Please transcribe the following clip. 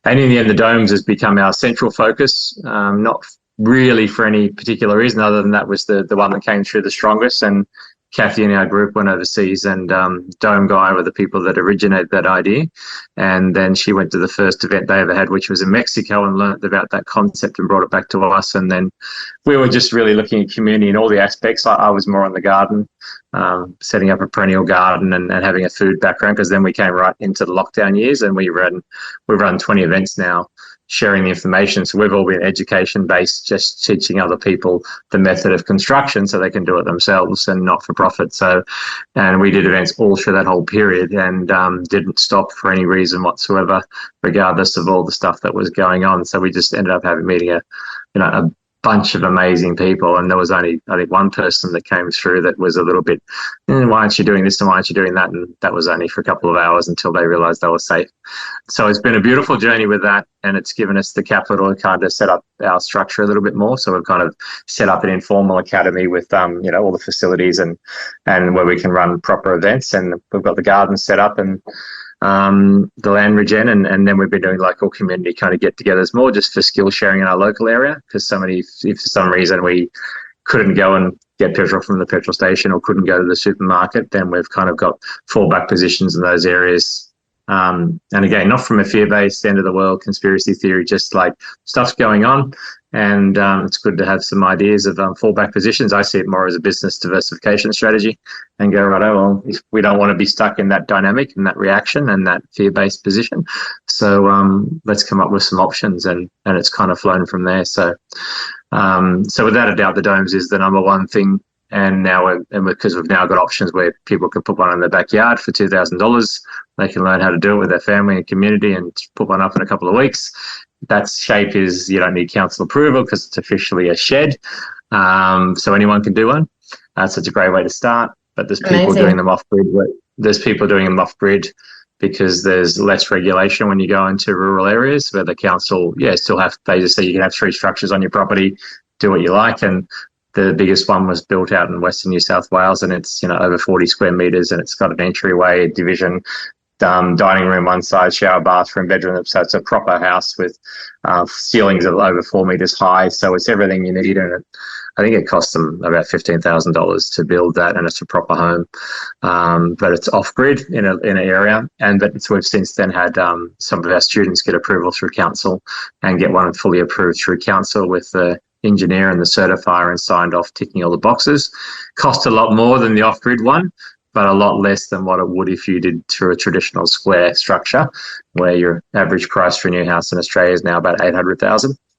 And in the end, the domes has become our central focus, not really for any particular reason other than that was the one that came through the strongest. And Kathy in our group went overseas, and Dome Guy were the people that originated that idea. And then she went to the first event they ever had, which was in Mexico, and learned about that concept and brought it back to us. And then we were just really looking at community in all the aspects. I was more on the garden, setting up a perennial garden and having a food background, because then we came right into the lockdown years, and we've run 20 events now, sharing the information. So we've all been education based, just teaching other people the method of construction so they can do it themselves and not for profit. So, and we did events all through that whole period, and didn't stop for any reason whatsoever, regardless of all the stuff that was going on. So we just ended up meeting a bunch of amazing people, and there was only, I think, one person that came through that was a little bit, why aren't you doing this and why aren't you doing that? And that was only for a couple of hours until they realized they were safe. So it's been a beautiful journey with that, and it's given us the capital to kind of set up our structure a little bit more. So we've kind of set up an informal academy with all the facilities and where we can run proper events, and we've got the garden set up and the land regen, and then we've been doing local community kind of get-togethers, more just for skill sharing in our local area, because if for some reason we couldn't go and get petrol from the petrol station or couldn't go to the supermarket, then we've kind of got fallback positions in those areas. And again, not from a fear-based end of the world conspiracy theory, just like stuff's going on, and it's good to have some ideas of fallback positions. I see it more as a business diversification strategy, and go, right, well, if we don't want to be stuck in that dynamic and that reaction and that fear-based position, so let's come up with some options, and it's kind of flown from there. So without a doubt, the domes is the number one thing. And now, because we've now got options where people can put one in their backyard for $2,000, they can learn how to do it with their family and community and put one up in a couple of weeks. That shape is, you don't need council approval because it's officially a shed. So anyone can do one. So it's a great way to start. But there's people doing them off-grid. There's people doing them off-grid because there's less regulation when you go into rural areas where the council, they just say you can have 3 structures on your property, do what you like. And the biggest one was built out in Western New South Wales, and it's over 40 square metres, and it's got an entryway, division, dining room one side, shower, bathroom, bedroom. So it's a proper house with ceilings of over 4 metres high. So it's everything you need, and I think it cost them about $15,000 to build that, and it's a proper home. But it's off-grid in an area, but we've since then had some of our students get approval through council and get one fully approved through council with the engineer and the certifier and signed off, ticking all the boxes. Cost a lot more than the off-grid one, but a lot less than what it would if you did through a traditional square structure, where your average price for a new house in Australia is now about $800,000.